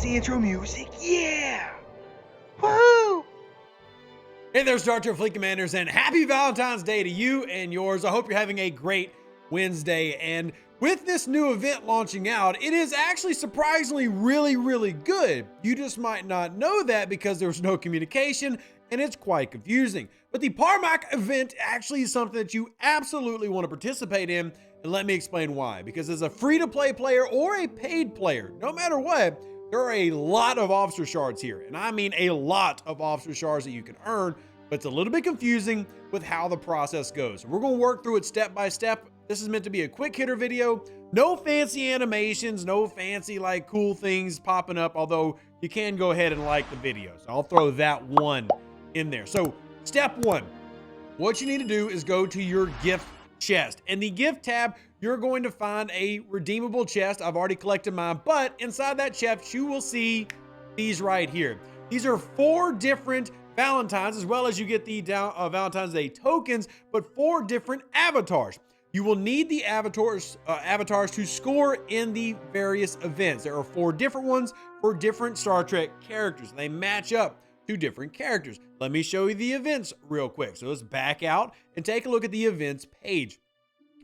fancy intro music. Yeah! Woo! Hey there, Star Trek Fleet Commanders, and happy Valentine's Day to you and yours. I hope you're having a great Wednesday. And with this new event launching out, it is actually surprisingly really good. You just might not know that because there was no communication and it's quite confusing. But the Parmac event actually is something that you absolutely want to participate in. And let me explain why. Because as a free-to-play player or a paid player, no matter what, there are a lot of officer shards here. And I mean a lot of officer shards that you can earn, but it's a little bit confusing with how the process goes. So we're going to work through it step by step. This is meant to be a quick hitter video. No fancy animations, no fancy like cool things popping up, although you can go ahead and like the videos. I'll throw that one in there. So step one, what you need to do is go to your gift chest. In the gift tab, you're going to find a redeemable chest. I've already collected mine, but inside that chest, you will see these right here. These are 4 different Valentines, as well as you get the Valentine's Day tokens, but 4 different avatars. You will need the avatars to score in the various events. There are 4 different ones for different Star Trek characters. They match up to different characters. Let me show you the events real quick. So let's back out and take a look at the events page.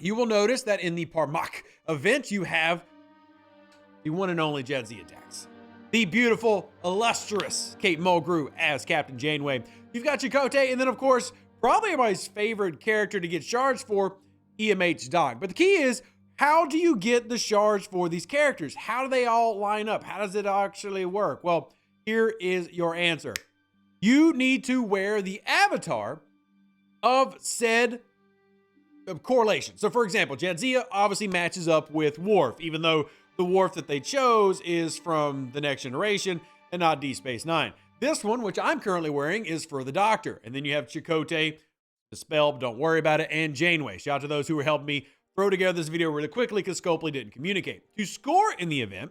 You will notice that in the Parmac event, you have the one and only Jadzia Dax, the beautiful, illustrious Kate Mulgrew as Captain Janeway. You've got Chakotay, and then of course, probably everybody's favorite character to get shards for, EMH Doc. But the key is, how do you get the shards for these characters? How do they all line up? How does it actually work? Well, here is your answer. You need to wear the avatar of said correlation. So for example, Jadzia obviously matches up with Worf, even though the Worf that they chose is from the Next Generation and not Deep Space Nine. This one, which I'm currently wearing, is for the Doctor. And then you have Chakotay, the spell, don't worry about it, and Janeway. Shout out to those who were helping me throw together this video really quickly because Scopely didn't communicate. To score in the event,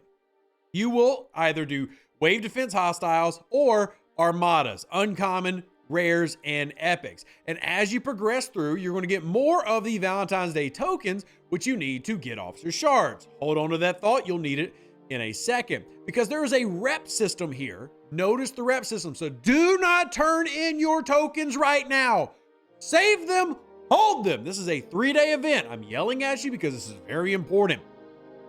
you will either do Wave Defense Hostiles or Armadas, Uncommon, Rares, and Epics. And as you progress through, you're going to get more of the Valentine's Day tokens, which you need to get officer shards. Hold on to that thought. You'll need it in a second because there is a rep system here. Notice the rep system. So do not turn in your tokens right now. Save them, hold them. This is a 3-day event. I'm yelling at you because this is very important.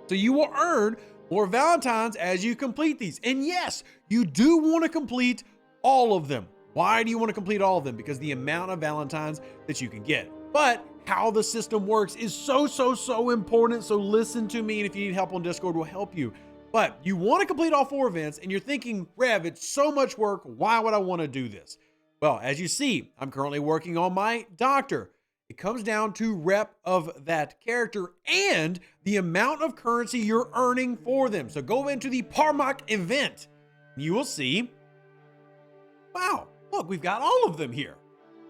So you will earn more Valentines as you complete these. And yes, you do want to complete all of them. Why do you want to complete all of them? Because the amount of Valentines that you can get. But how the system works is so important. So listen to me, and if you need help on Discord, we'll help you. But you want to complete all 4 events, and you're thinking, Rev, it's so much work. Why would I want to do this? Well, as you see, I'm currently working on my Doctor. It comes down to rep of that character and the amount of currency you're earning for them. So go into the Parmac event. You will see, wow, look, we've got all of them here.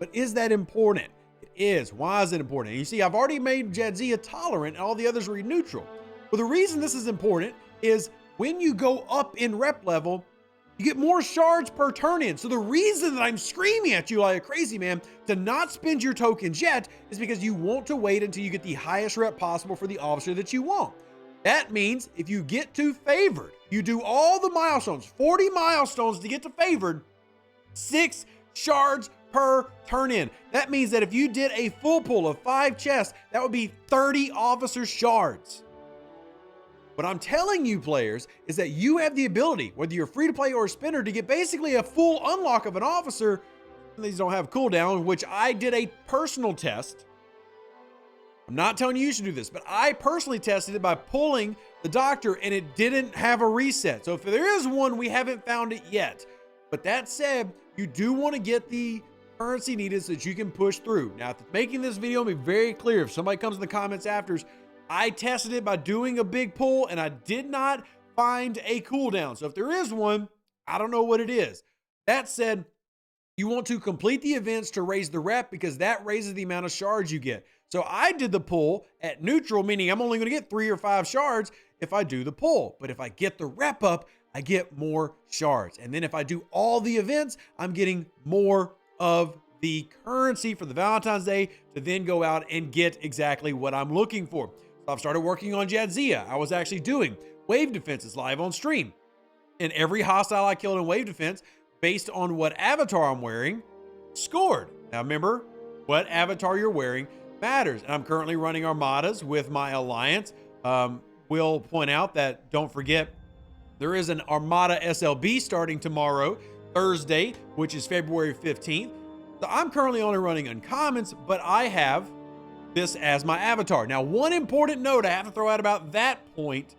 But is that important? It is. Why is it important? And you see, I've already made Jadzia tolerant and all the others were neutral. Well, the reason this is important is when you go up in rep level, you get more shards per turn in. So the reason that I'm screaming at you like a crazy man to not spend your tokens yet is because you want to wait until you get the highest rep possible for the officer that you want. That means if you get to favored, you do all the milestones, 40 milestones to get to favored, 6 shards per turn in. That means that if you did a full pull of 5 chests, that would be 30 officer shards. What I'm telling you players is that you have the ability, whether you're free to play or a spender, to get basically a full unlock of an officer. These don't have cooldown, which I did a personal test. I'm not telling you should do this, but I personally tested it by pulling the Doctor and it didn't have a reset. So if there is one, we haven't found it yet. But that said, you do want to get the currency needed so that you can push through. Now, making this video, I'll be very clear. If somebody comes in the comments after, I tested it by doing a big pull and I did not find a cooldown. So if there is one, I don't know what it is. That said, you want to complete the events to raise the rep because that raises the amount of shards you get. So I did the pull at neutral, meaning I'm only going to get 3 or 5 shards if I do the pull. But if I get the rep up, I get more shards. And then if I do all the events, I'm getting more of the currency for the Valentine's Day to then go out and get exactly what I'm looking for. So I've started working on Jadzia. I was actually doing wave defenses live on stream. And every hostile I killed in wave defense, based on what avatar I'm wearing, scored. Now remember, what avatar you're wearing matters. And I'm currently running Armadas with my alliance. We'll point out that, don't forget, there is an Armada SLB starting tomorrow, Thursday, which is February 15th. So I'm currently only running uncommons, but I have this as my avatar. Now, one important note I have to throw out about that point,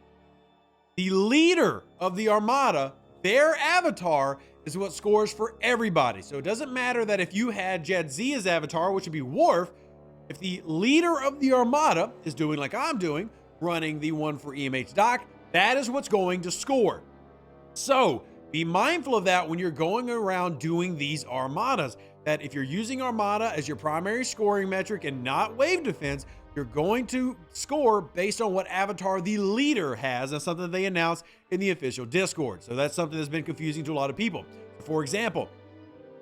the leader of the Armada, their avatar is what scores for everybody. So it doesn't matter that if you had Jadzia's avatar, which would be Worf, if the leader of the Armada is doing like I'm doing, running the one for EMH Doc, that is what's going to score. So be mindful of that when you're going around doing these Armadas, that if you're using Armada as your primary scoring metric and not wave defense, you're going to score based on what avatar the leader has. That's something they announced in the official Discord. So that's something that's been confusing to a lot of people. For example,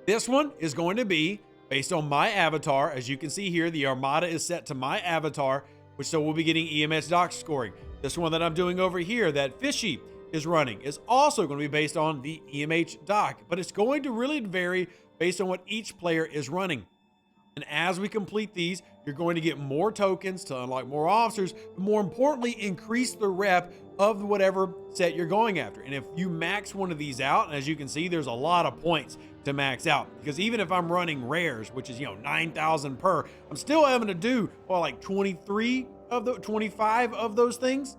this one is going to be based on my avatar. As you can see here, the Armada is set to my avatar, which so we'll be getting EMS Doc scoring. This one that I'm doing over here that Fishy is running is also going to be based on the EMH Doc, but it's going to really vary based on what each player is running. And as we complete these, you're going to get more tokens to unlock more officers, but more importantly, increase the rep of whatever set you're going after. And if you max one of these out, and as you can see, there's a lot of points to max out, because even if I'm running rares, which is, 9,000 per, I'm still having to do, well, like 25 of those things.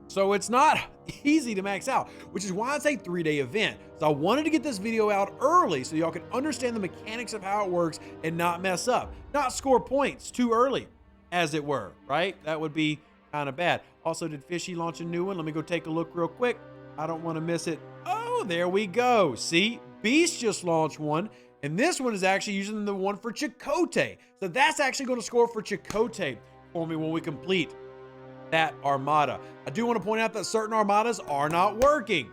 So it's not easy to max out, which is why it's a 3-day event. So I wanted to get this video out early so y'all can understand the mechanics of how it works and not mess up, not score points too early, as it were, right? That would be kind of bad. Also, did Fishy launch a new one? Let me go take a look real quick. I don't want to miss it. Oh, there we go. See, Beast just launched one, and this one is actually using the one for Chakotay. So that's actually going to score for Chakotay for me when we complete that Armada. I do want to point out that certain Armadas are not working.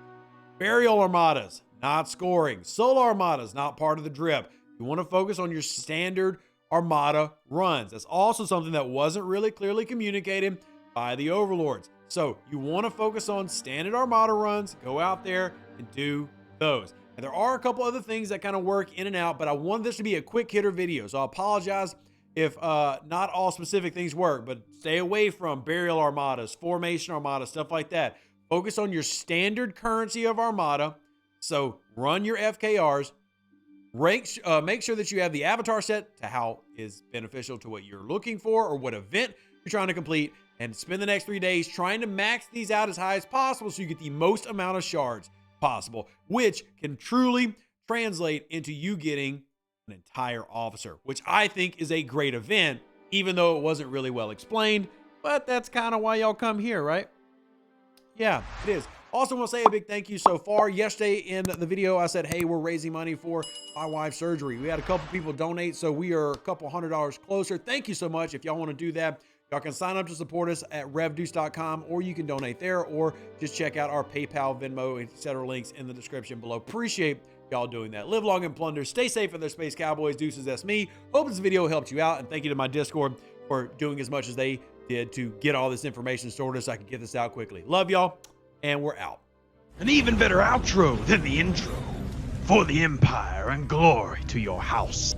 Burial Armadas, not scoring. Solar Armadas, not part of the drip. You want to focus on your standard Armada runs. That's also something that wasn't really clearly communicated by the overlords. So you want to focus on standard Armada runs, go out there and do those. And there are a couple other things that kind of work in and out, but I want this to be a quick hitter video. So I apologize if not all specific things work, but stay away from burial armadas, formation armada, stuff like that. Focus on your standard currency of Armada. So run your FKRs, make sure that you have the avatar set to how is beneficial to what you're looking for or what event you're trying to complete, and spend the next 3 days trying to max these out as high as possible so you get the most amount of shards possible, which can truly translate into you getting an entire officer, which I think is a great event, even though it wasn't really well explained, but that's kind of why y'all come here, right? Yeah, it is. Also want to say a big thank you so far. Yesterday in the video, I said, hey, we're raising money for my wife's surgery. We had a couple people donate, so we are a couple $100 closer. Thank you so much. If y'all want to do that, y'all can sign up to support us at revdeuce.com, or you can donate there, or just check out our PayPal, Venmo, etc. links in the description below. Appreciate y'all doing that. Live long and plunder. Stay safe in their space cowboys. Deuces, that's me. Hope this video helped you out, and thank you to my Discord for doing as much as they did to get all this information sorted so I could get this out quickly. Love y'all, and we're out. An even better outro than the intro. For the Empire and glory to your house.